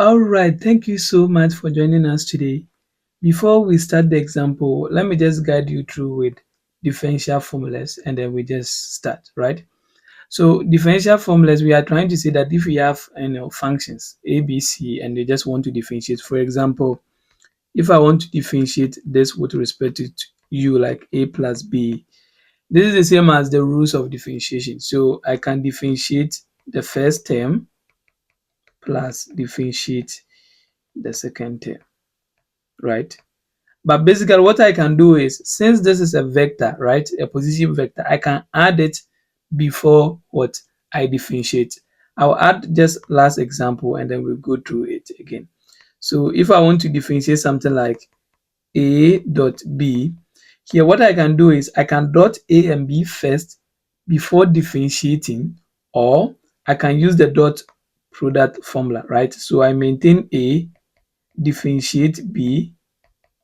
All right, thank you so much for joining us today. Before we start the example, let me just guide you through with differential formulas and then we just start, right? So differential formulas, we are trying to say that if we have functions a, b, c, and they just want to differentiate. For example, if I want to differentiate this with respect to u, like a plus b, this is the same as the rules of differentiation. So I can differentiate the first term plus differentiate the second term, right? But basically what I can do is, since this is a vector, right, a position vector, I can add it before what I differentiate. I'll add just last example and then we'll go through it again. So if I want to differentiate something like a dot b, here what I can do is I can dot a and b first before differentiating, or I can use the dot product formula, right? So I maintain a, differentiate b,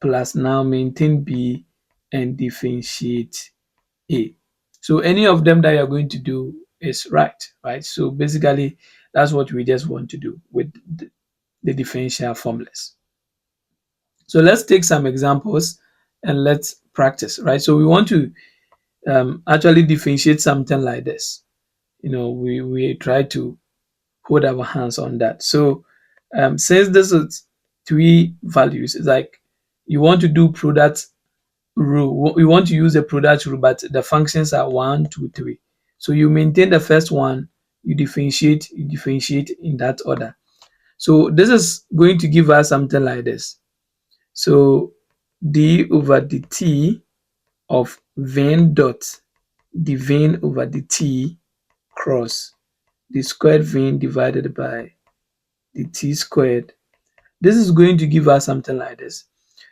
plus now maintain b and differentiate a. So any of them that you're going to do is right? So basically that's what we just want to do with the differential formulas. So let's take some examples and let's practice, right? So we want to actually differentiate something like this. We try to put our hands on that. So since this is three values, it's like you want to do product rule. We want to use the product rule, but the functions are 1, 2, 3. So you maintain the first one, you differentiate in that order. So this is going to give us something like this. So d over dt of vn dot dvn over dt cross the squared vn divided by dt squared. This is going to give us something like this.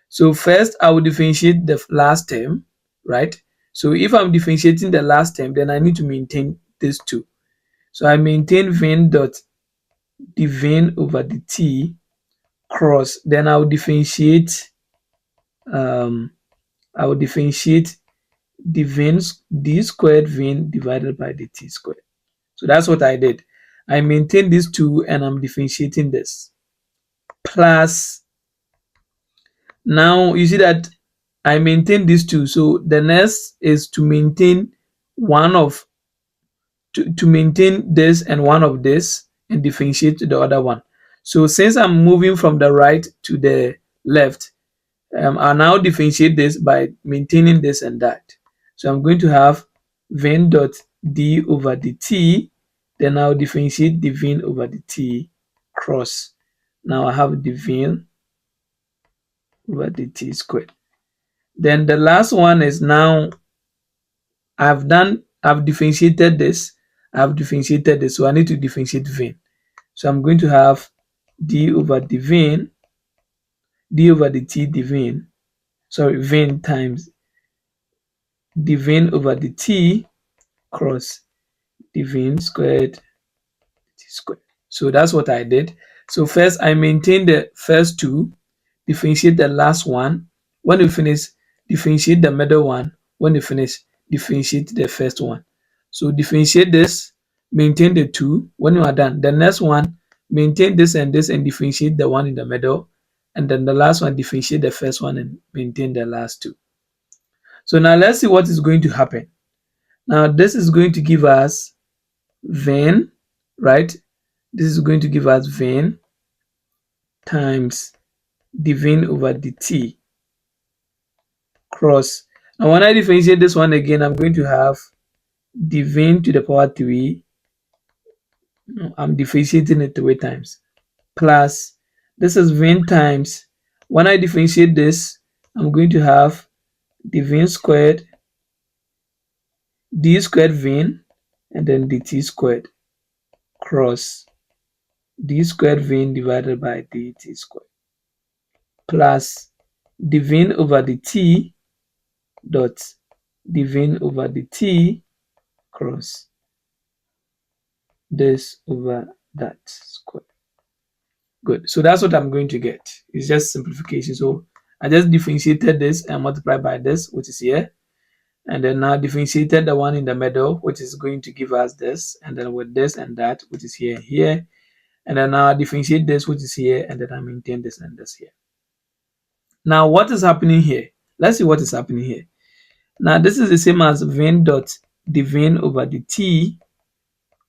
So first I will differentiate the last term, right? So if I'm differentiating the last term, then I need to maintain these two. So I maintain vn dot dvn over dt cross, then I will differentiate d squared vn divided by dt squared. So that's what I did. I maintain these two and I'm differentiating this. Plus, now you see that I maintain these two. So the next is to maintain to maintain this and one of this and differentiate the other one. So since I'm moving from the right to the left, I'll now differentiate this by maintaining this and that. So I'm going to have vn dot d over dt, then I'll differentiate dvn over dt cross. Now I have dvn over dt squared. Then the last one is, now I've differentiated this, so I need to differentiate vn. So I'm going to have d over dt dvn, vn times dvn over dt cross dvn squared dt squared. So that's what I did. So first I maintain the first two, differentiate the last one. When you finish, differentiate the middle one. When you finish, differentiate the first one. So differentiate this, maintain the two. When you are done, the next one, maintain this and differentiate the one in the middle. And then the last one, differentiate the first one and maintain the last two. So now let's see what is going to happen. Now this is going to give us vn, right? This is going to give us vn times dvn over dt cross. Now when I differentiate this one again, I'm going to have dvn to the power 3. I'm differentiating it 3 times. Plus, this is vn times, when I differentiate this, I'm going to have dvn squared, d squared vn, and then dt squared cross d squared vn divided by dt squared, plus dvn over dt dot dvn over dt cross this over that square. Good. So that's what I'm going to get. It's just simplification. So I just differentiated this and multiplied by this, which is here. And then now differentiated the one in the middle, which is going to give us this. And then with this and that, which is here. And then now I differentiate this, which is here, and then I maintain this and this here. Now, what is happening here? Let's see what is happening here. Now, this is the same as vn dot the vn over the t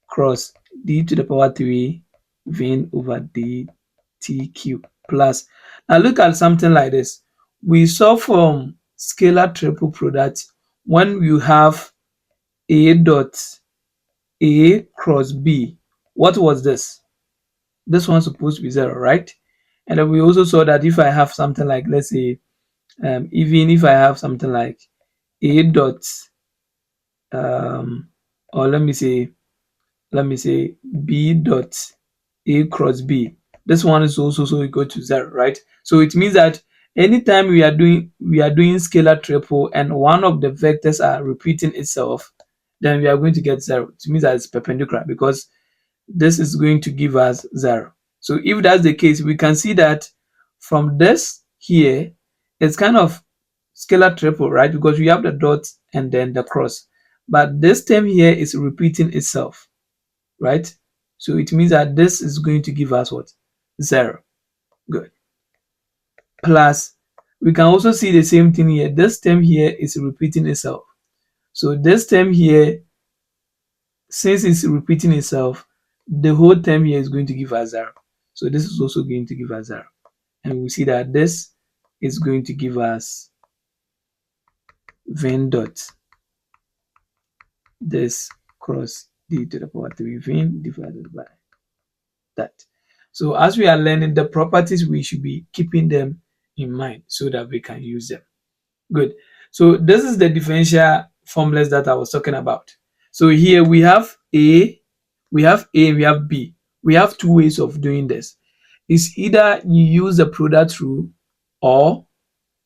cross d to the power 3 vn over d t cube plus. Now, look at something like this. We saw from scalar triple product when you have a dot a cross b. What was this? This one's supposed to be 0, right? And then we also saw that if I have something like, let's say, even if I have something like a dot, or let me say b dot a cross b, this one is also equal to 0, right? So it means that anytime we are doing scalar triple and one of the vectors are repeating itself, then we are going to get 0. It means that it's perpendicular, because this is going to give us 0. So if that's the case, we can see that from this here, it's kind of scalar triple, right? Because we have the dot and then the cross. But this term here is repeating itself, right? So it means that this is going to give us what? 0. Good. Plus, we can also see the same thing here. This term here is repeating itself. So this term here, since it's repeating itself, the whole term here is going to give us 0. So this is also going to give us 0. And we see that this is going to give us vn dot this cross d to the power 3 vn divided by that. So as we are learning the properties, we should be keeping them in mind so that we can use them. Good. So this is the differential formulas that I was talking about. So here we have A, we have B. We have two ways of doing this. It's either you use the product rule or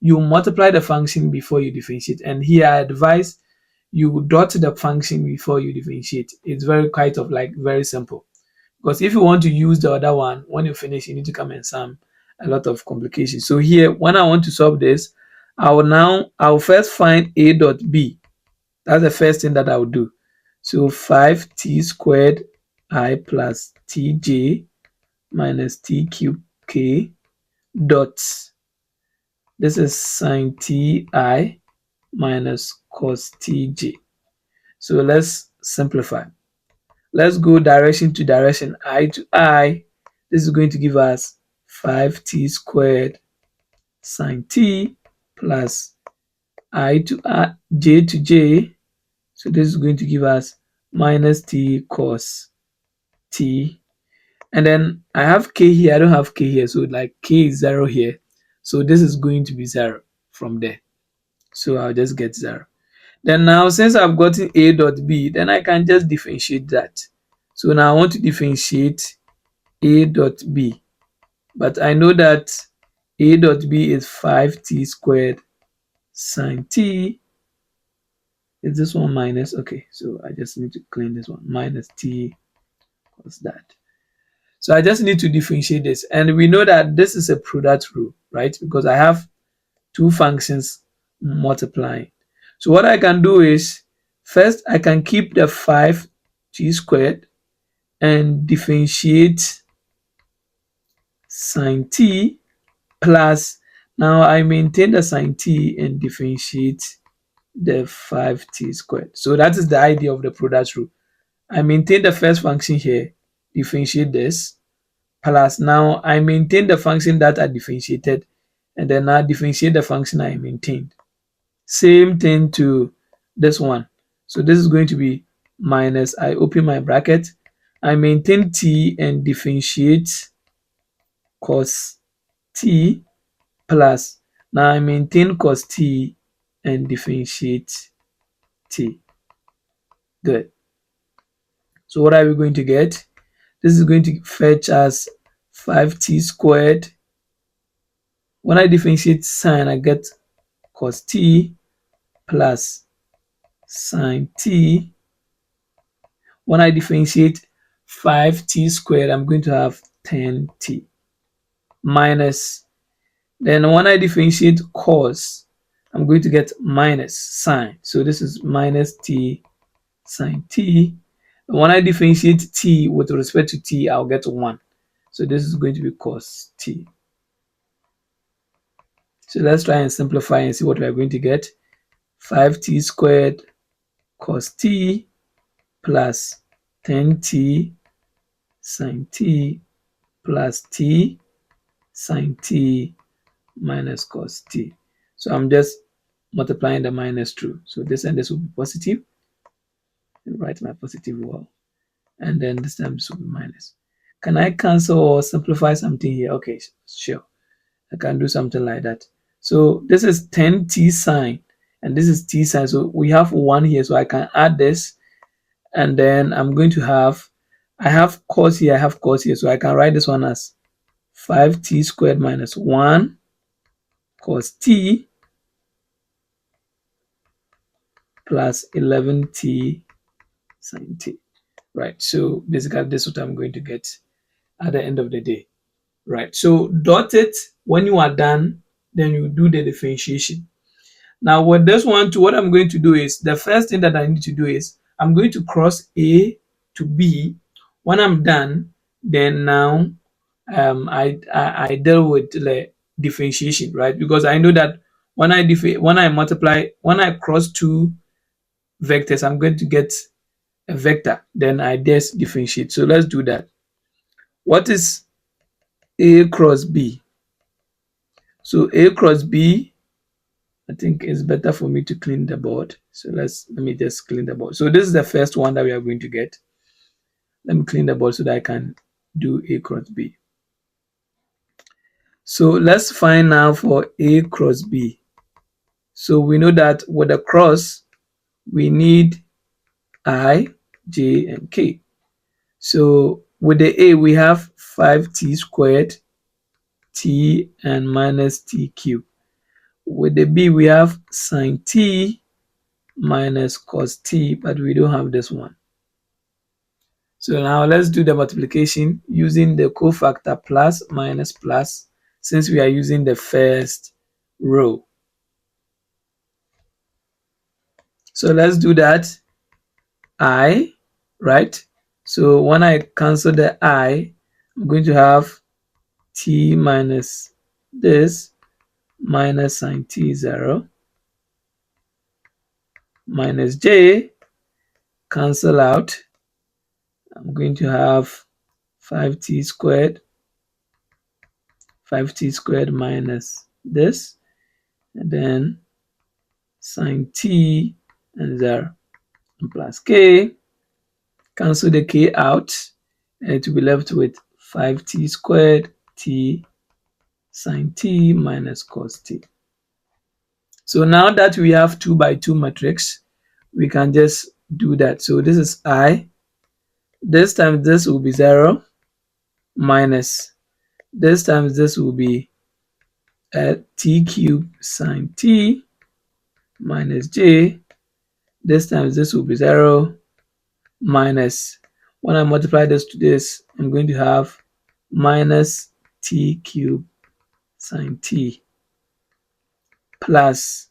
you multiply the function before you differentiate. And here I advise you dot the function before you differentiate. It's very simple. Because if you want to use the other one, when you finish, you need to come and sum a lot of complications. So here, when I want to solve this, I'll first find a dot b. That's the first thing that I will do. So 5t squared I plus tj minus t cube k dot. This is sine ti minus cos tj. So let's simplify. Let's go direction to direction, I to I. This is going to give us 5t squared sine t plus I to I, j to j. So this is going to give us minus t cos t. And then I have k here, I don't have k here. So like k is 0 here. So this is going to be 0 from there. So I'll just get 0. Then now, since I've gotten a dot b, then I can just differentiate that. So now I want to differentiate a dot b. But I know that a dot b is 5t squared sine t. Is this one minus? Okay, so I just need to clean this one. Minus t cos that. So I just need to differentiate this. And we know that this is a product rule, right? Because I have two functions multiplying. So what I can do is, first I can keep the 5t squared and differentiate sine t plus, now I maintain the sine t and differentiate the 5t squared. So that is the idea of the product rule. I maintain the first function here, differentiate this, plus now I maintain the function that I differentiated, and then I differentiate the function I maintained. Same thing to this one. So this is going to be minus, I open my bracket, I maintain t and differentiate cos t plus, now I maintain cos t and differentiate t. Good. So what are we going to get? This is going to fetch us 5t squared. When I differentiate sine, I get cos t plus sine t. When I differentiate 5t squared, I'm going to have 10t minus, then when I differentiate cos, I'm going to get minus sine. So this is minus t sine t. And when I differentiate t with respect to t, I'll get 1. So this is going to be cos t. So let's try and simplify and see what we are going to get. 5t squared cos t plus 10t sin t plus t sin t minus cos t. So I'm just multiplying the minus through. So this and this will be positive. And write my positive wall. And then this time this will be minus. Can I cancel or simplify something here? Okay, sure. I can do something like that. So this is 10t sine and this is t sine. So we have 1 here. So I can add this and then I'm going to have, I have cos here, I have cos here. So I can write this one as 5t squared minus 1 cos t plus 11t sin t. Right. So basically this is what I'm going to get at the end of the day. Right. So dot it when you are done, then you do the differentiation. Now with this one too, what I'm going to do is the first thing that I need to do is I'm going to cross A to B. When I'm done, then now I deal with the differentiation, right? Because I know that when I multiply, when I cross two vectors, I'm going to get a vector. Then I just differentiate. So let's do that. What is A cross B? So A cross B, I think it's better for me to clean the board. So let me just clean the board. So this is the first one that we are going to get. Let me clean the board so that I can do A cross B. So let's find now for A cross B. So we know that with the cross, we need I, J, and K. So with the A, we have 5t squared, t, and minus t cubed. With the B, we have sine t minus cos t, but we don't have this one. So now let's do the multiplication using the cofactor plus minus plus, since we are using the first row. So let's do that. I, right? So when I cancel the I, I'm going to have t minus this minus sine t 0 minus j, cancel out. I'm going to have 5t squared minus this, and then sine t and 0 and plus k. Cancel the k out, and it will be left with 5t squared t sine t minus cos t. So now that we have 2 by 2 matrix, we can just do that. So this is I. This time this will be 0 minus this time this will be t cubed sine t minus j. This time this will be 0 minus, when I multiply this to this, I'm going to have minus t cubed sine t plus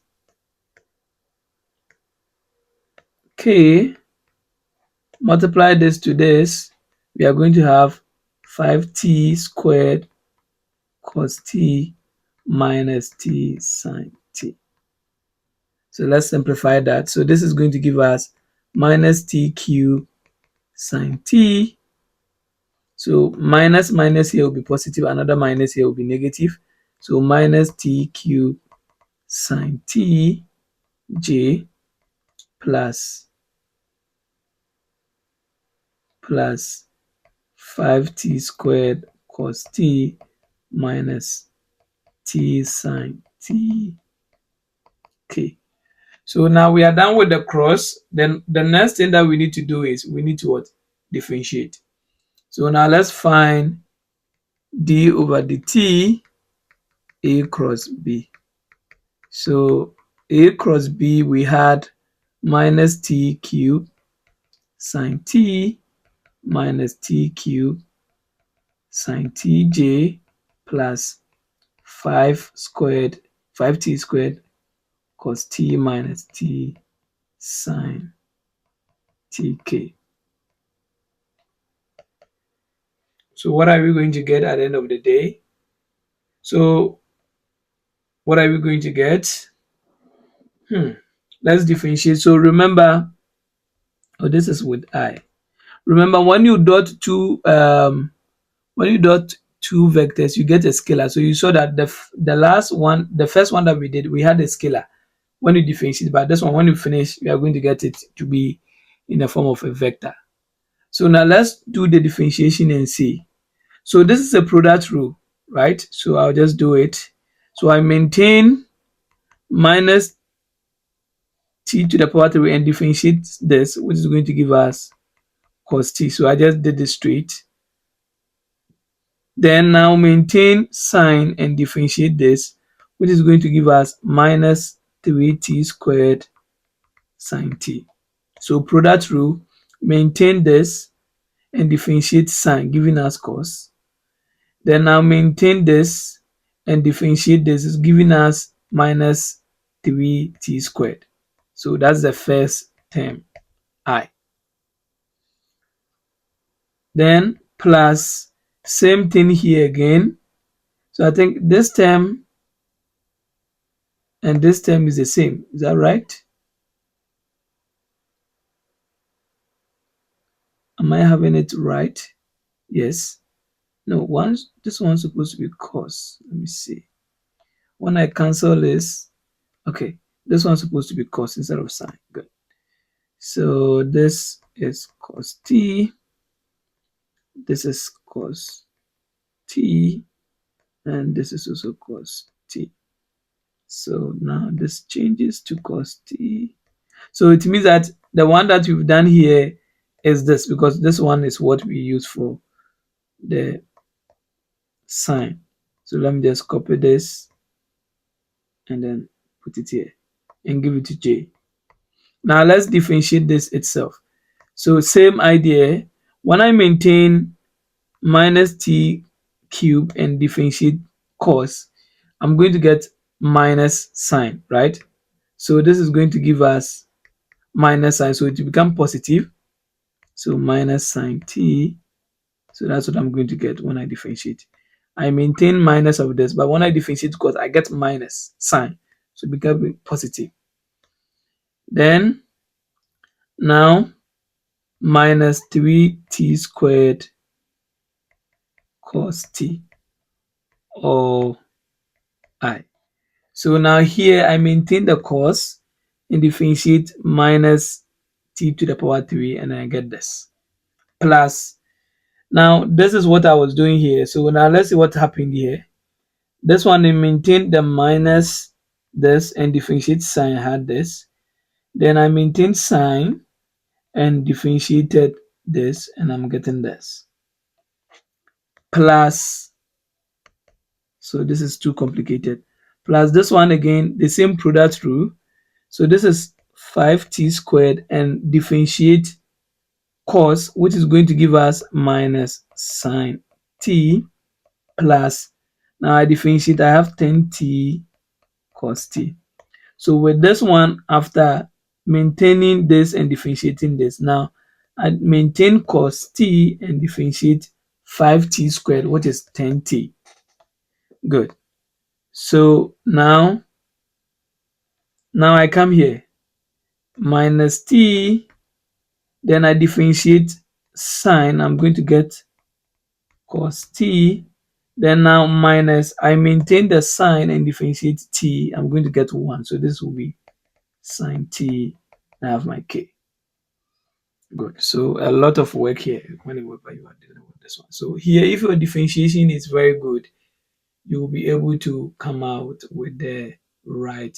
k. Multiply this to this, we are going to have 5t squared cos t minus t sine t. So let's simplify that. So this is going to give us minus t cubed sine t. So minus minus here will be positive, another minus here will be negative. So minus t cubed sine t j plus 5t squared cos t minus t sine t k. So now we are done with the cross. Then the next thing that we need to do is we need to what? Differentiate. So now let's find d over dt a cross b. So a cross b, we had minus t cubed sine t minus t cubed sine tj plus 5t squared cos t minus t sine tk. So what are we going to get at the end of the day? So what are we going to get? Let's differentiate. So remember, oh, this is with I. Remember, when you dot two vectors, you get a scalar. So you saw that the last one, the first one that we did, we had a scalar when you differentiate, but this one, when you finish, we are going to get it to be in the form of a vector. So now let's do the differentiation and see. So this is a product rule, right? So I'll just do it. So I maintain minus t to the power 3 and differentiate this, which is going to give us cos t. So I just did this straight. Then now maintain sine and differentiate this, which is going to give us minus 3t squared sine t. So product rule, maintain this and differentiate sine, giving us cos. Then now maintain this and differentiate this, is giving us minus 3t squared. So that's the first term, I. Then plus same thing here again. So I think this term and this term is the same. Is that right? Am I having it right? Yes. No, this one's supposed to be cos. Let me see. When I cancel this, okay, this one's supposed to be cos instead of sine. Good. So this is cos t. This is cos t. And this is also cos t. So now this changes to cos t. So it means that the one that we've done here is this, because this one is what we use for the sine. So let me just copy this and then put it here and give it to J. Now let's differentiate this itself. So same idea. When I maintain minus t cube and differentiate cos, I'm going to get minus sine, right? So this is going to give us minus sine. So it will become positive. So minus sine t. So that's what I'm going to get when I differentiate. I maintain minus of this, but when I differentiate cos, I get minus sine. So it becomes positive. Then now minus 3t squared cos t, or I. So now here I maintain the cos and differentiate minus t to the power 3, and I get this. Plus, now this is what I was doing here. So now let's see what happened here. This one, I maintained the minus this and differentiate sine, had this. Then I maintained sine and differentiated this, and I'm getting this. Plus, so this is too complicated. Plus this one again, the same product rule. So this is 5t squared and differentiate cos, which is going to give us minus sine t, plus, now I differentiate, I have 10t cos t. So with this one, after maintaining this and differentiating this, now I maintain cos t and differentiate 5t squared, which is 10t. Good. So now I come here, minus t, then I differentiate sine, I'm going to get cos t. Then now minus, I maintain the sine and differentiate t, I'm going to get 1. So this will be sine t. I have my k. Good. So a lot of work here whenever you are dealing with this one. So here, if your differentiation is very good, you will be able to come out with the right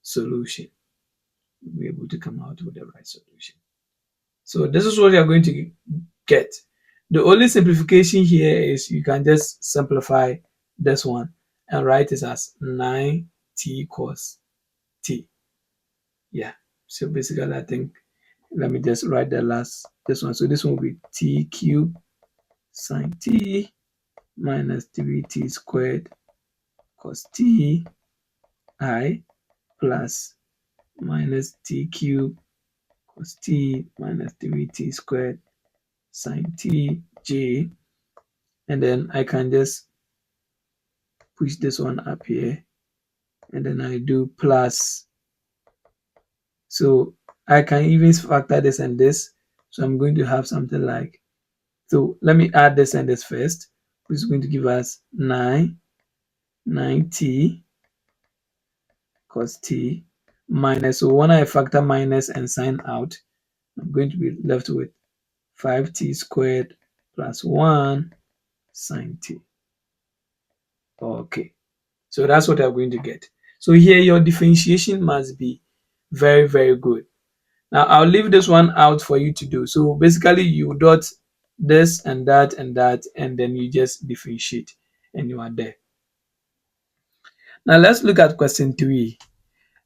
solution. You'll be able to come out with the right solution. So this is what you're going to get. The only simplification here is you can just simplify this one and write it as 9t cos t. Yeah. So basically, I think, let me just write this one. So this one will be t cubed sine t minus 3t squared cos t I plus minus t cubed cos t minus 3t squared sine t j and then I can just push this one up here, and then I do plus. So I can even factor this and this. So I'm going to have something like, so let me add this and this first, which is going to give us 9t cos t minus, so when I factor minus and sign out, I'm going to be left with 5t squared plus 1 sine t. Okay, so that's what I'm going to get. So here your differentiation must be very, very good. Now I'll leave this one out for you to do. So basically you dot this and that and that, and then you just differentiate and you are there. Now let's look at question 3.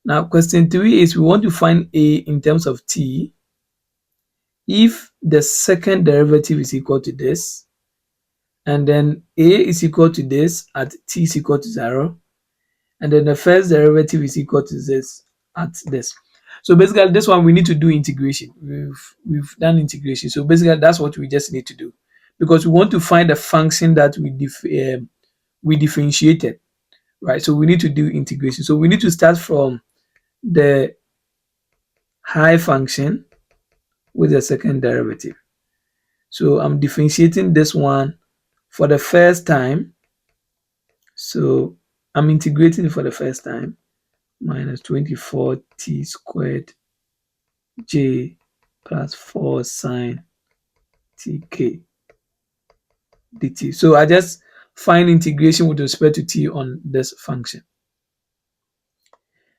Now question 3 is we want to find a in terms of t if the second derivative is equal to this, and then a is equal to this at t is equal to 0, and then the first derivative is equal to this at this. So basically this one we need to do integration. We've done integration. So basically that's what we just need to do, because we want to find the function that we differentiated, right? So we need to do integration. So we need to start from the high function with the second derivative. So I'm differentiating this one for the first time. So I'm integrating for the first time, minus 24t squared j plus 4 sine tk dt. So I just find integration with respect to t on this function.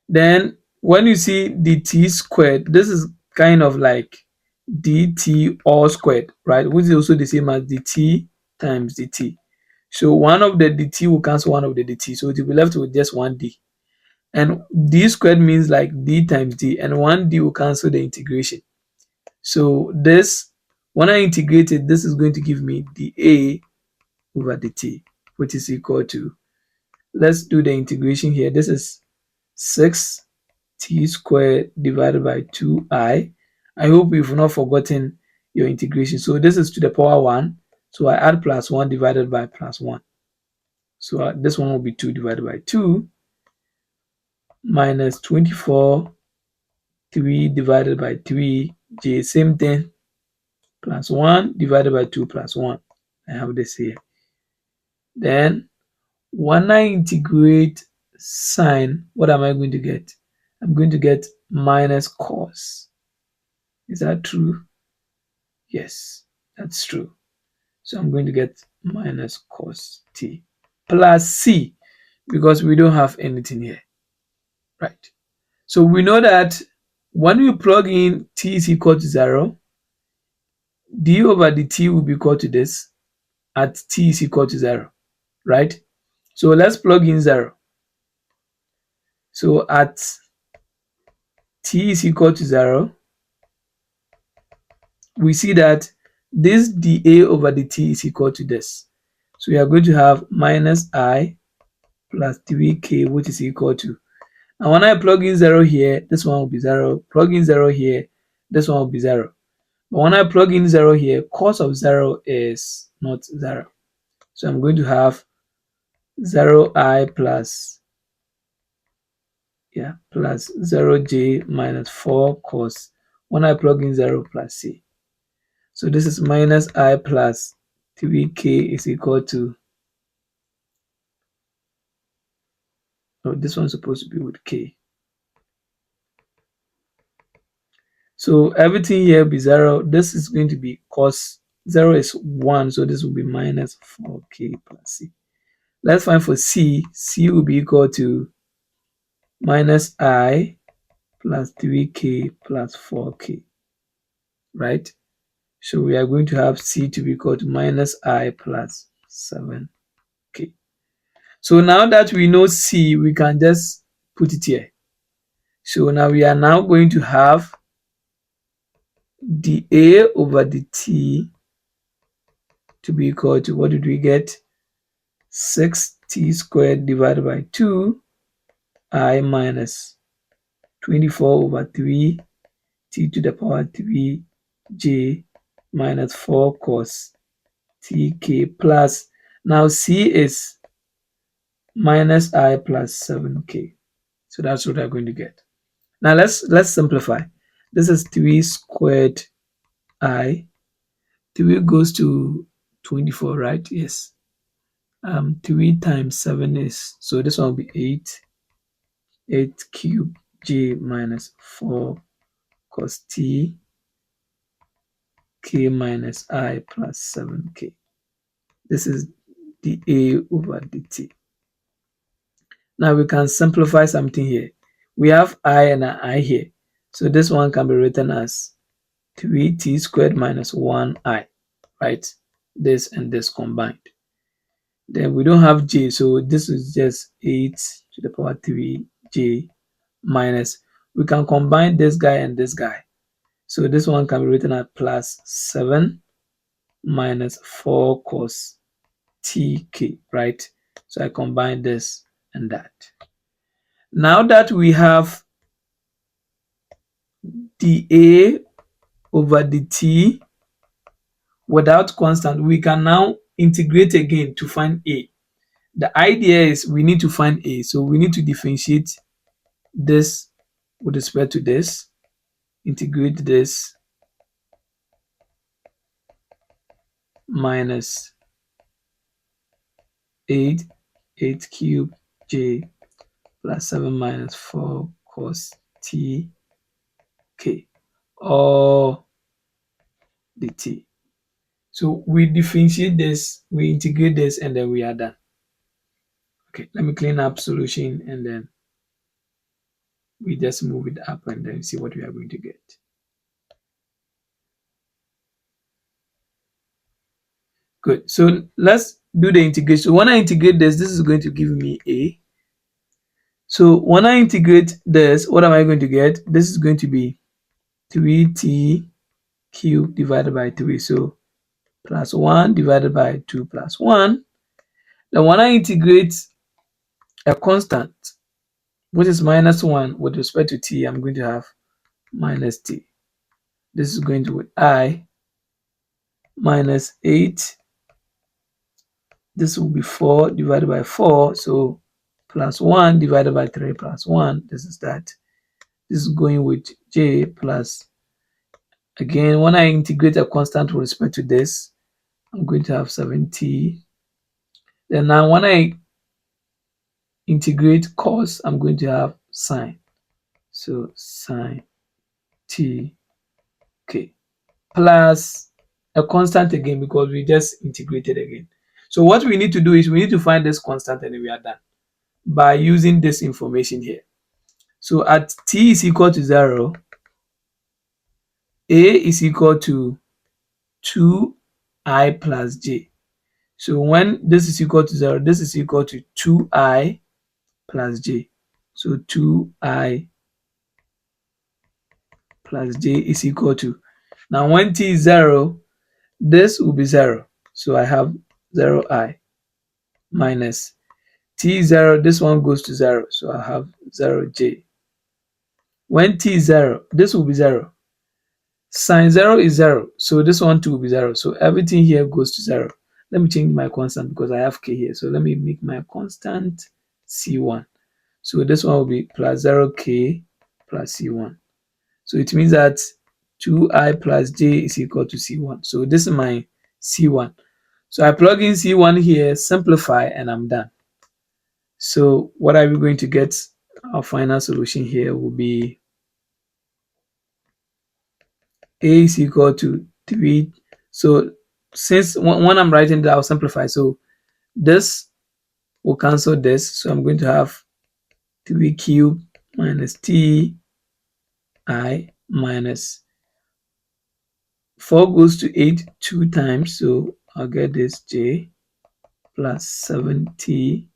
Then when you see dt squared, this is kind of like dt all squared, right? Which is also the same as dt times dt. So one of the dt will cancel one of the dt, so it will be left with just one d. And d squared means like d times d, and one d will cancel the integration. So this, when I integrate it, this is going to give me dA over dt, which is equal to, let's do the integration here. This is 6t squared divided by 2i. I hope you've not forgotten your integration. So this is to the power 1. So I add plus 1 divided by plus 1. So this one will be 2 divided by 2 minus 24 3 divided by 3j, same thing, plus 1 divided by 2 plus 1. I have this here. Then when I integrate sine, what am I going to get? I'm going to get minus cos. Is that true? Yes, that's true. So I'm going to get minus cos t plus c, because we don't have anything here, right? So we know that when we plug in t is equal to 0, d over dt will be equal to this at t is equal to 0, right? So let's plug in 0. So at t is equal to 0, we see that this dA over dt is equal to this. So we are going to have minus I plus 3k, which is equal to, and when I plug in 0 here, this one will be 0. Plug in 0 here, this one will be 0. But when I plug in 0 here, cos of 0 is not 0. So I'm going to have 0i plus, plus 0j minus 4 cos. When I plug in 0 plus c. So this is minus I plus 3k is equal to, no, this one's supposed to be with k. So everything here will be 0. This is going to be cos 0 is 1, so this will be minus 4k plus c. Let's find for c. C will be equal to minus I plus 3k plus 4k, right? So we are going to have c to be equal to minus I plus 7k. So now that we know c, we can just put it here. So now we are now going to have dA over dt to be equal to, what did we get? 6t squared divided by 2i minus 24 over 3 t to the power 3j minus 4 cos tk plus, now c is minus I plus 7k. So that's what we're going to get. Now let's simplify. This is 3 squared I. 3 goes to 24, right? Yes. 3 times 7 is, so this one will be 8. 8 cube j minus 4 cos t k minus I plus 7k. This is dA over dt. Now we can simplify something here. We have I and an I here. So this one can be written as 3t squared minus 1I, right? This and this combined. Then we don't have j, so this is just 8 to the power 3j minus, we can combine this guy and this guy. So this one can be written as plus 7 minus 4 cos tk, right? So I combine this and that. Now that we have dA over dt without constant, we can now integrate again to find a. The idea is we need to find a, so we need to differentiate this with respect to this, integrate this minus 8 cube j plus 7 minus 4 cos t k or dt. So we differentiate this, we integrate this, and then we are done. Okay, let me clean up solution and then we just move it up and then see what we are going to get. Good. So let's do the integration. So when I integrate this is going to give me a. So when I integrate this, what am I going to get? This is going to be 3t cubed divided by 3. So plus 1 divided by 2 plus 1. Then when I integrate a constant, which is minus 1 with respect to t, I'm going to have minus t. This is going to be I minus 8. This will be 4 divided by 4. So plus 1 divided by 3 plus 1. This is that. This is going with j plus, again, when I integrate a constant with respect to this, I'm going to have 7t. Then now when I integrate cos, I'm going to have sine. So sine t k plus a constant again because we just integrated again. So what we need to do is we need to find this constant and we are done by using this information here. So at t is equal to 0, a is equal to 2I plus j. So when this is equal to 0, this is equal to 2I plus j. So 2I plus j is equal to, now when t is 0, this will be 0. So I have 0I minus t is 0, this one goes to 0. So I have 0j. When t is 0, this will be 0. Sine 0 is 0. So this one too will be 0. So everything here goes to 0. Let me change my constant because I have k here. So let me make my constant c1. So this one will be plus 0k plus c1. So it means that 2I plus j is equal to c1. So this is my c1. So I plug in c1 here, simplify, and I'm done. So what are we going to get? Our final solution here will be a is equal to 3. So since when I'm writing that, I'll simplify. So this will cancel this. So I'm going to have 3 cubed minus t I minus 4 goes to 8 2 times. So I'll get this j plus 7t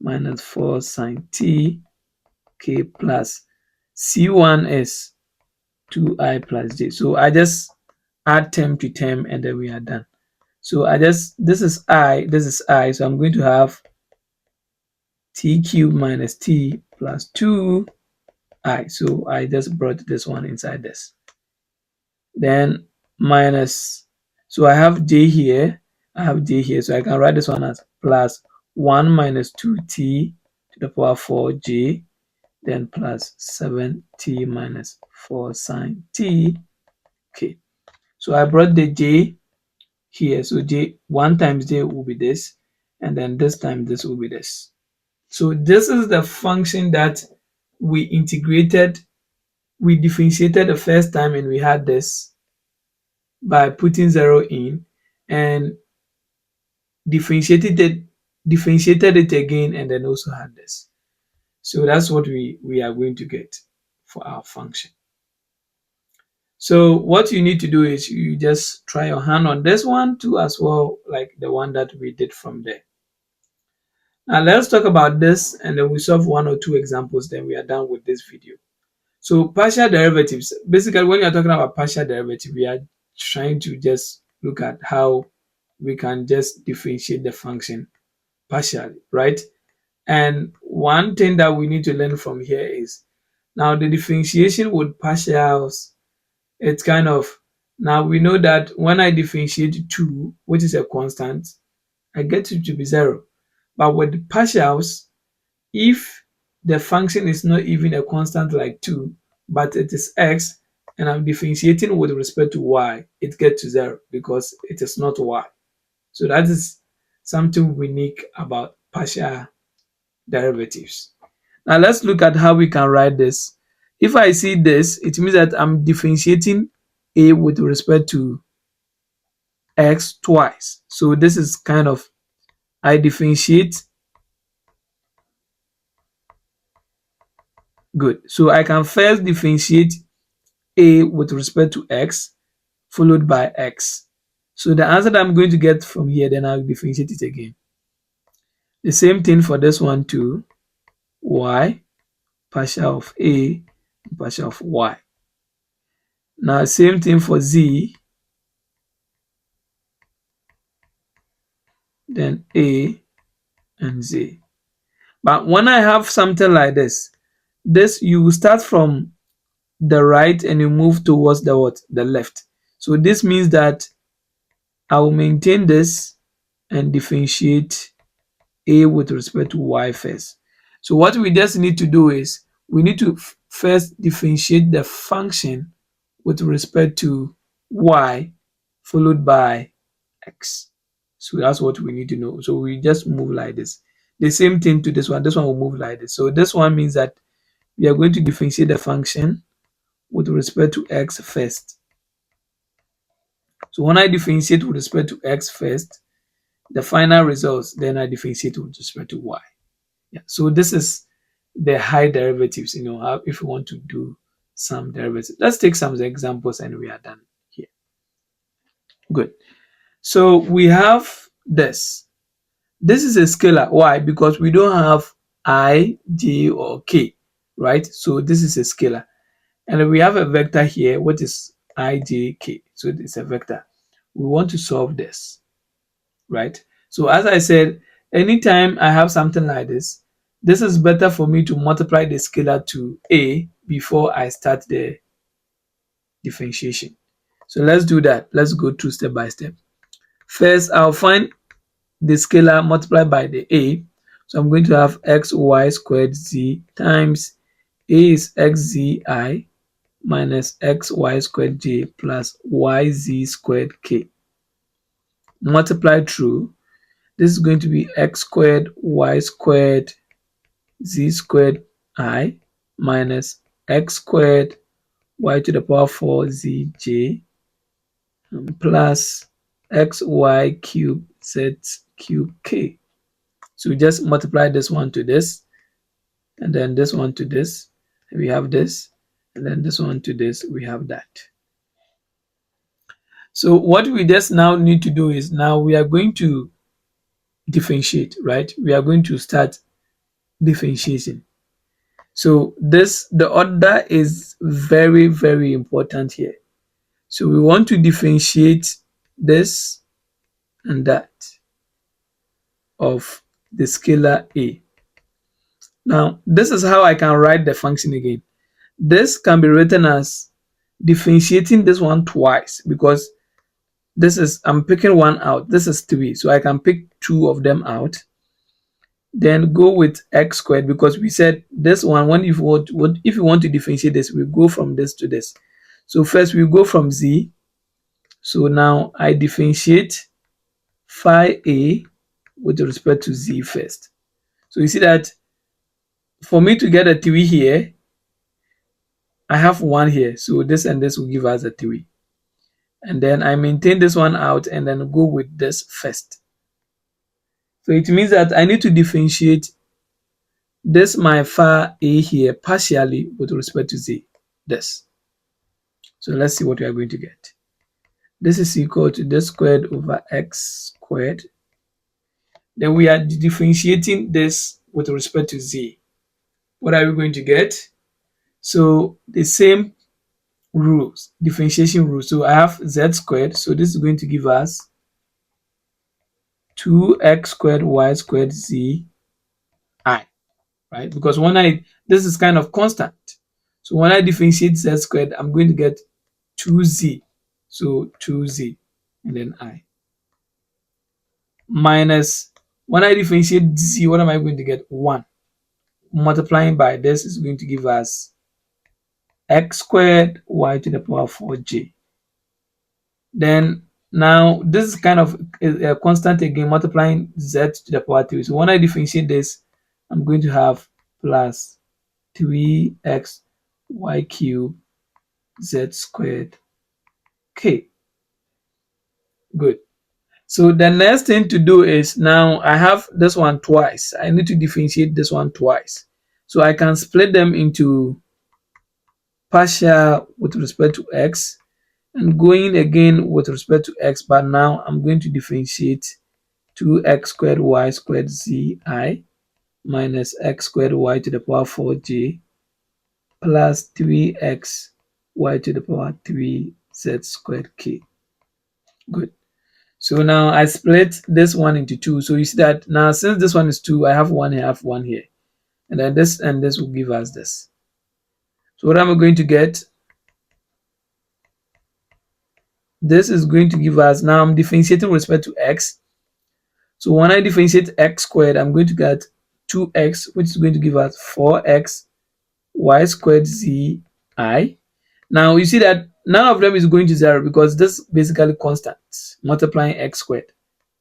minus 4 sine t k plus c1 is 2I plus j. So I just add term to term and then we are done. So this is I, so I'm going to have t cubed minus t plus 2I. So I just brought this one inside this. Then minus, so I have j here, I have j here, so I can write this one as plus 1 minus 2t to the power 4j, then plus 7t minus 4 sine t. Okay, so I brought the j here, so j 1 times j will be this, and then this time this will be this. So this is the function that we integrated, we differentiated the first time, and we had this by putting 0 in, and differentiated it again, and then also had this. So that's what we are going to get for our function. So what you need to do is you just try your hand on this one too as well, like the one that we did from there. Now let's talk about this, and then we solve one or two examples, then we are done with this video. So partial derivatives, basically when you're talking about partial derivative, we are trying to just look at how we can just differentiate the function partially, right? And one thing that we need to learn from here is, now the differentiation with partials, it's kind of, now we know that when I differentiate 2, which is a constant, I get it to be 0. But with partials, if the function is not even a constant like 2, but it is x, and I'm differentiating with respect to y, it gets to 0 because it is not y. So that is something unique about partial derivatives. Now let's look at how we can write this. If I see this, it means that I'm differentiating a with respect to x twice. So this is kind of, I differentiate, good. So I can first differentiate a with respect to x followed by x. So the answer that I'm going to get from here, then I'll differentiate it again. The same thing for this one too. Y, partial of a, partial of y. Now same thing for z, then a and z. But when I have something like this, you will start from the right and you move towards the what? The left. So this means that I will maintain this and differentiate a with respect to y first. So what we just need to do is we need to first differentiate the function with respect to y followed by x. So that's what we need to know. So we just move like this. The same thing to this one. This one will move like this. So this one means that we are going to differentiate the function with respect to x first. So when I differentiate with respect to x first, the final results, then I differentiate with respect to y. Yeah. So this is the high derivatives, if you want to do some derivatives. Let's take some examples and we are done here. Good. So we have this. This is a scalar. Why? Because we don't have I, j, or k, right? So this is a scalar. And we have a vector here, what is I, j, k. So it's a vector. We want to solve this, right? So as I said, anytime I have something like this, this is better for me to multiply the scalar to a before I start the differentiation. So let's do that. Let's go through step by step. First, I'll find the scalar multiplied by the a. So I'm going to have xy squared z times a is xzi minus xy squared j plus yz squared k. Multiply through, this is going to be x squared y squared z squared I minus x squared y to the power 4zj plus xy cube z cube k. So we just multiply this one to this, and then this one to this, we have this, and then this one to this, we have that. So what we just now need to do is, now we are going to differentiate, right? We are going to start differentiation. So the order is very, very important here. So we want to differentiate this and that of the scalar a. Now, this is how I can write the function again. This can be written as differentiating this one twice, because This is, I'm picking one out. This is 3. So I can pick 2 of them out. Then go with x squared, because we said this one, when if you want to differentiate this, we go from this to this. So first we go from z. So now I differentiate phi a with respect to z first. So you see that for me to get a 3 here, I have 1 here. So this and this will give us a 3. And then I maintain this one out and then go with this first. So it means that I need to differentiate this my phi a here partially with respect to z. This. So let's see what we are going to get. This is equal to this squared over x squared. Then we are differentiating this with respect to z. What are we going to get? So the same rules, differentiation rules. So I have z squared. So this is going to give us 2x squared y squared z I, right? Because this is kind of constant. So when I differentiate z squared, I'm going to get 2z. So 2z and then I. Minus, when I differentiate z, what am I going to get? 1. Multiplying by this is going to give us x squared y to the power 4j. Then now this is kind of a constant again, multiplying z to the power 3. So when I differentiate this, I'm going to have plus 3x y cubed z squared k. Good. So the next thing to do is, now I have this one twice. I need to differentiate this one twice. So I can split them into partial with respect to x and going again with respect to x, but now I'm going to differentiate 2x squared y squared z I minus x squared y to the power 4j plus 3x y to the power 3 z squared k. Good. So now I split this one into 2. So you see that now since this one is 2, I have 1 here, I have 1 here. And then this and this will give us this. So what am I going to get? This is going to give us, now I'm differentiating with respect to x. So when I differentiate x squared, I'm going to get 2x, which is going to give us 4x y squared z I. Now you see that none of them is going to 0 because this is basically constant, multiplying x squared,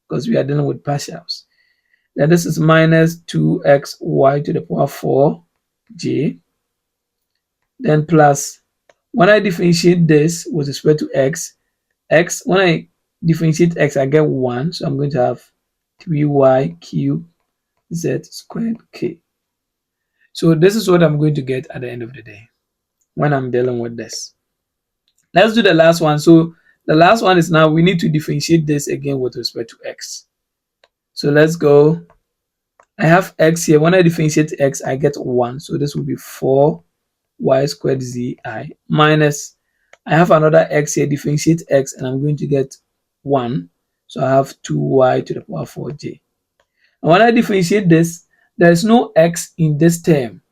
because we are dealing with partials. Then this is minus 2x y to the power 4j. Then plus, when I differentiate this with respect to x, when I differentiate x, I get 1. So I'm going to have 3y cubed z squared k. So this is what I'm going to get at the end of the day when I'm dealing with this. Let's do the last one. So the last one is, now we need to differentiate this again with respect to x. So let's go. I have x here. When I differentiate x, I get 1. So this will be 4y squared z I minus, I have another x here, differentiate x, and I'm going to get 1. So I have 2y to the power 4j. And when I differentiate this, there is no x in this term.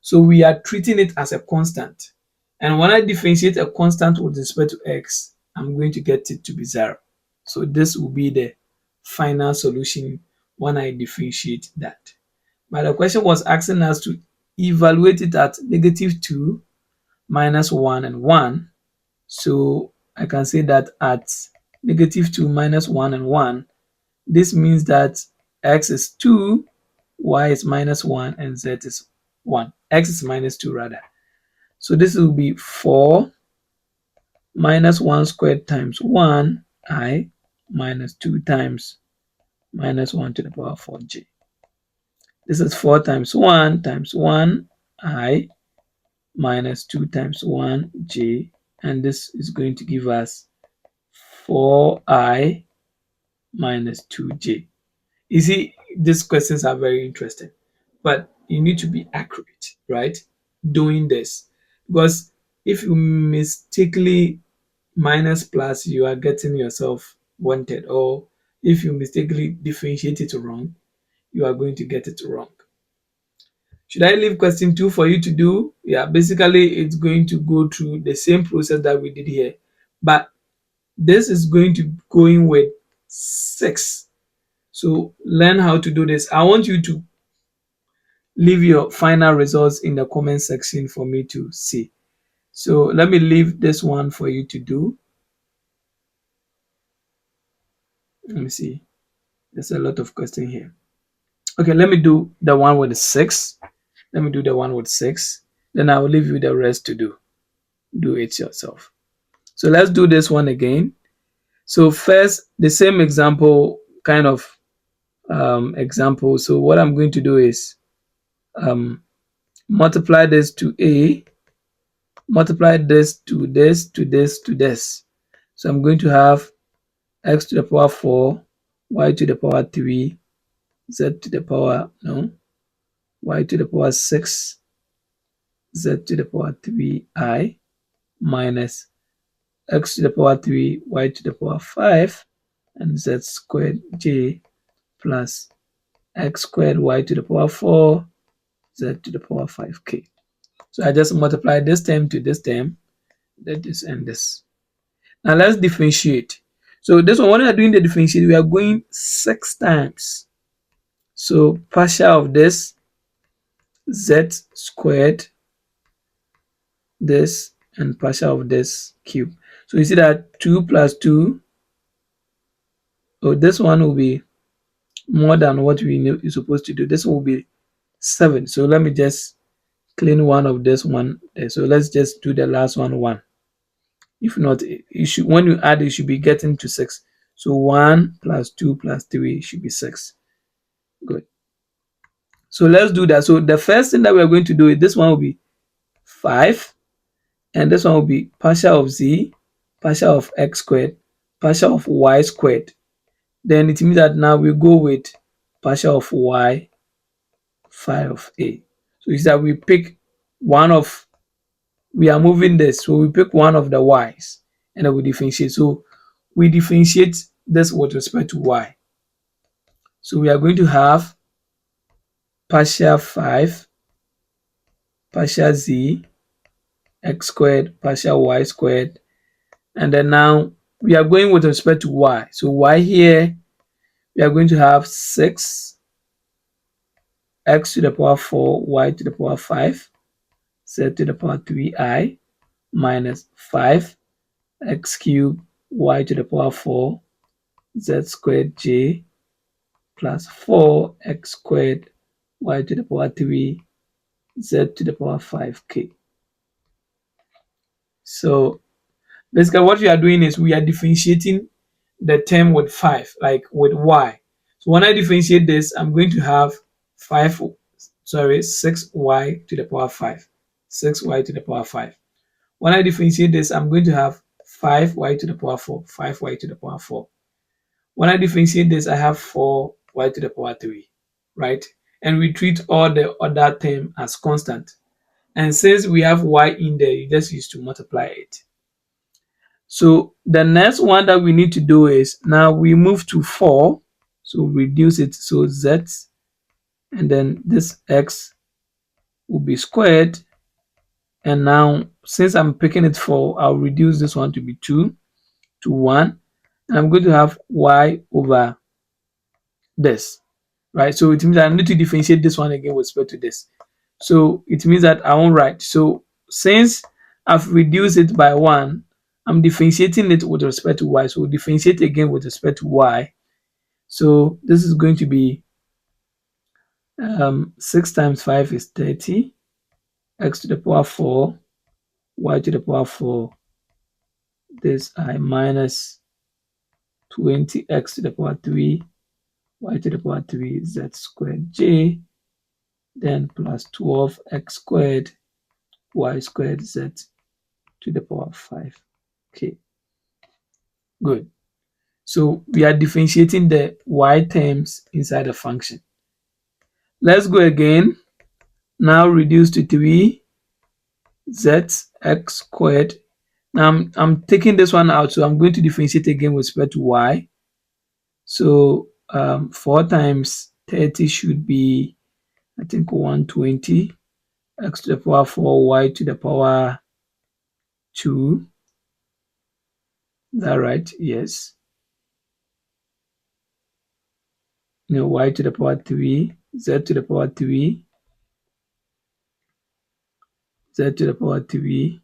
So we are treating it as a constant. And when I differentiate a constant with respect to x, I'm going to get it to be 0. So this will be the final solution when I differentiate that. But the question was asking us to evaluate it at -2, -1, and 1. So I can say that at -2, -1, and 1, this means that x is 2, y is -1, and z is 1. X is -2 rather. So this will be 4 minus 1 squared times 1 I minus 2 times -1 to the power 4j. This is 4 times 1 I minus 2 times 1j, and this is going to give us 4I minus 2j. You see, these questions are very interesting, but you need to be accurate, right? Doing this, because if you mistakenly minus plus, you are getting yourself wanted, or if you mistakenly differentiate it wrong, you are going to get it wrong. Should I leave question 2 for you to do? Yeah, basically it's going to go through the same process that we did here, but This is going to go in with 6. So learn how to do this. I want you to leave your final results in the comment section for me to see. So let me leave this one for you to do. Let me see. There's a lot of question here. Okay, let me do the one with 6. Let me do the one with 6. Then I will leave you the rest to do. Do it yourself. So let's do this one again. So first, the same example, kind of example. So what I'm going to do is multiply this to A, multiply this to this, to this, to this. So I'm going to have x to the power 4, y to the power 3, z to the power, no, y to the power 6, z to the power 3i, minus x to the power 3, y to the power 5, and z squared j plus x squared y to the power 4, z to the power 5k. So I just multiply this term to this term, that is and this. Now let's differentiate. So this one, when we are doing the differentiate, we are going 6 times. So partial of this, z squared, this, and partial of this cube. So you see that 2 plus 2, oh, this one will be more than what we knew you're supposed to do. This will be 7. So let me just clean one of this one there. So let's just do the last one 1. If not, you should, when you add, you should be getting to 6. So 1 plus 2 plus 3 should be 6. Good. So let's do that. So the first thing that we're going to do is this one will be 5, and this one will be partial of z, partial of x squared, partial of y squared. Then it means that now we go with partial of y, 5 of a. So it's that we pick one of, we are moving this, so we pick one of the y's and then we differentiate. So we differentiate this with respect to y. So we are going to have partial 5, partial z, x squared, partial y squared, and then now we are going with respect to y. So y here, we are going to have 6 x to the power 4, y to the power 5, z to the power 3i, minus 5 x cubed, y to the power 4, z squared j, plus 4x squared, y to the power 3, z to the power 5k. So basically what we are doing is we are differentiating the term with 5, like with y. So when I differentiate this, I'm going to have 6y to the power 5. 6y to the power 5. When I differentiate this, I'm going to have 5y to the power 4. 5y to the power 4. When I differentiate this, I have 4y to the power 3, right? And we treat all the other term as constant. And since we have y in there, you just use to multiply it. So the next one that we need to do is, now we move to 4. So reduce it. So z, and then this x will be squared. And now, since I'm picking it 4, I'll reduce this one to be 2 to 1. And I'm going to have y over this, right? So it means that I need to differentiate this one again with respect to this. So it means that I won't write. So since I've reduced it by 1, I'm differentiating it with respect to y. So we'll differentiate again with respect to y. So this is going to be 6 times 5 is 30, x to the power 4, y to the power 4, this I minus 20x to the power 3, y to the power 3, z squared j, then plus 12x squared, y squared z to the power 5k. Good. So we are differentiating the y terms inside the function. Let's go again. Now reduce to 3 z x squared. Now I'm taking this one out, so I'm going to differentiate again with respect to y. So 4 times 30 should be, I think, 120, x to the power 4, y to the power 2, Is that right? Yes. No, y to the power 3, z to the power 3, z to the power 3,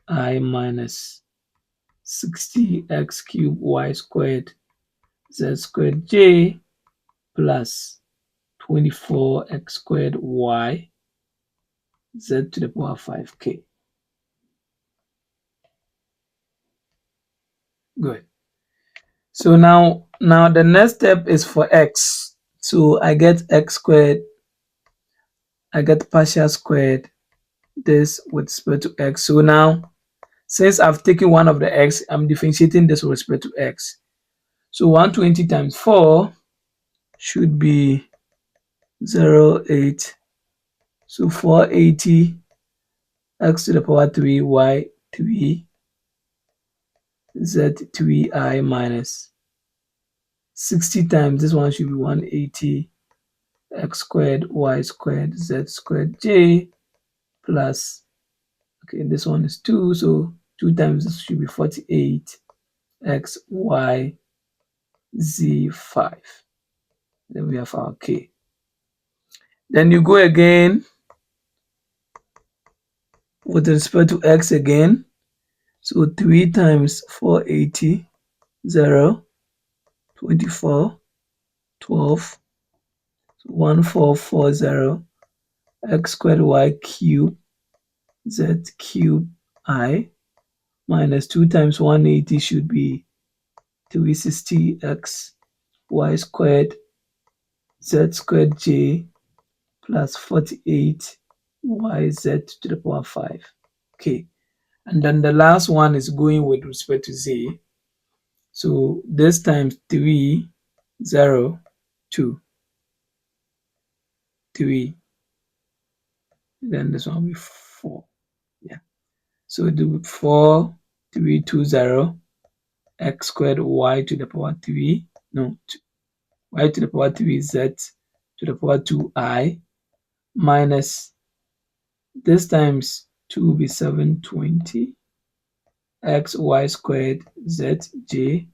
I minus 60x cubed y squared z squared j plus 24x squared y z to the power 5k. Good. So now the next step is for x. So I get x squared, I get partial squared this with respect to x. So now since I've taken one of the x, I'm differentiating this with respect to x. So 120 times 4 should be 0.8. So 480 x to the power 3 y 3 z 3 I minus 60 times this one should be 180 x squared y squared z squared j plus, okay, this one is 2, so 2 times this should be 48 x y z 5. Then we have our k. Then you go again with respect to x again. So 3 times 480, 0, 24, 12, 1440, x squared y cube, z cube I, minus 2 times 180 should be 360 x y squared, z squared j, plus 48 yz to the power 5. Okay. And then the last one is going with respect to z. So this times 3, 0, 2, 3. Then this one will be 4. Yeah. So do 4, 3, 2, 0, x squared y to the power 3. No, y to the power 3 z to the power 2I minus this times 2 will be 720 x y squared z j,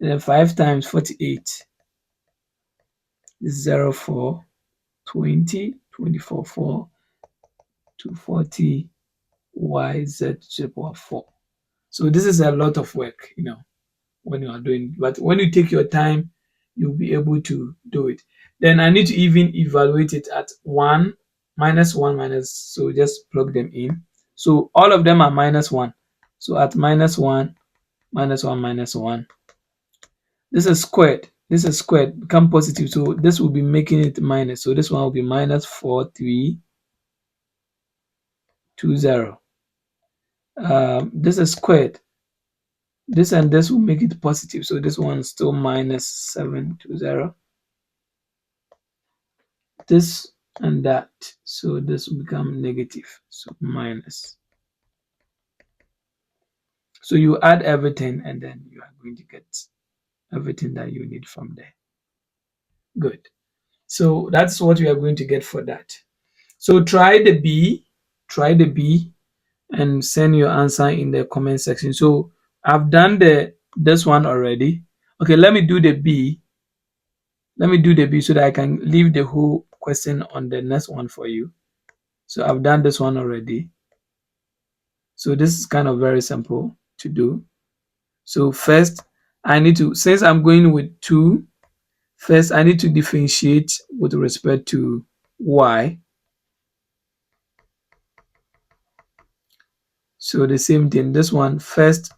and then 5 times 48 is 0, 4, 20, 24, 4, 240 y z to the power 4. So this is a lot of work, when you are doing, but when you take your time, you'll be able to do it. Then I need to even evaluate it at 1, minus 1, minus, so just plug them in. So all of them are minus 1. So at minus 1, minus 1, minus 1. This is squared. This is squared, become positive. So this will be making it minus. So this one will be minus 4, 3, 2, 0. This is squared. This and this will make it positive. So this one is still minus 7, 2, 0. This and that. So this will become negative. So minus. So you add everything and then you are going to get everything that you need from there. Good. So that's what we are going to get for that. So try the B and send your answer in the comment section. So I've done this one already. Okay, let me do the B. Let me do the B so that I can leave the whole question on the next one for you. So I've done this one already. So this is kind of very simple to do. So first I need to, since I'm going with 2, first I need to differentiate with respect to y. So the same thing, this one first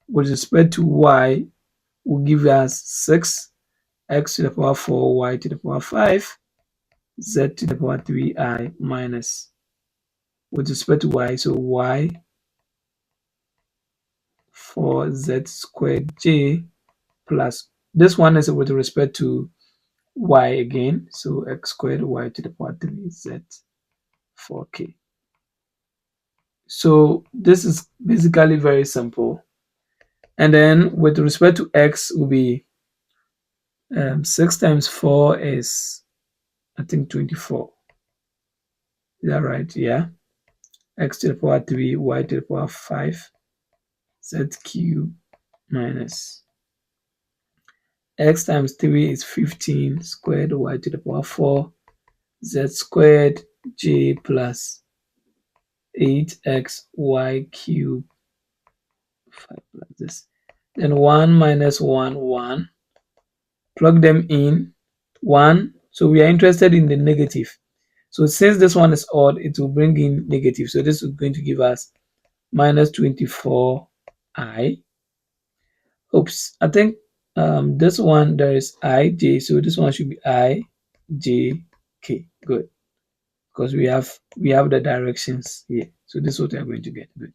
with respect to y will give us 6 x to the power 4 y to the power 5 z to the power 3I minus with respect to y, so y 4z squared j plus this one is with respect to y again, so x squared y to the power 3 z 4k. So this is basically very simple. And then with respect to x will be 6 times 4 is, I think, 24. Is that right? Yeah. X to the power 3, y to the power 5, z cube minus x times 3 is 15 squared y to the power 4 z squared j plus 8xy cube 5 plus this. Then 1 minus 1, 1. Plug them in. 1. So we are interested in the negative. So since this one is odd, it will bring in negative. So this is going to give us minus 24i. Oops, I think this one there is ij, so this one should be I, j, k. Good, because we have the directions here. So this is what we are going to get. Good.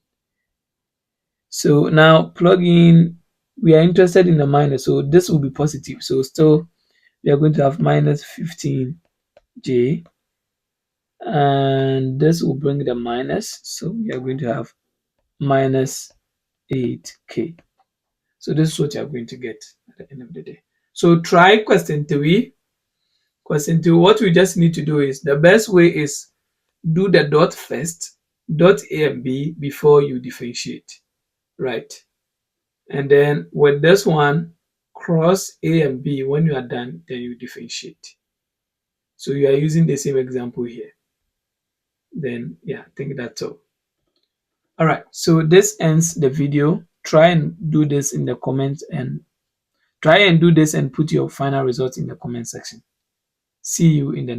So now plug in. We are interested in the minus, so this will be positive. So still we are going to have minus 15j, and this will bring the minus. So we are going to have minus 8k. So this is what you are going to get at the end of the day. So try question 3. Question 2, what we just need to do is, the best way is do the dot first, dot a and b before you differentiate, right? And then with this one, cross a and b. When you are done, then you differentiate. So you are using the same example here. Then yeah, I think that's all. All right, so this ends the video. Try and do this in the comments, and try and do this and put your final results in the comment section. See you in the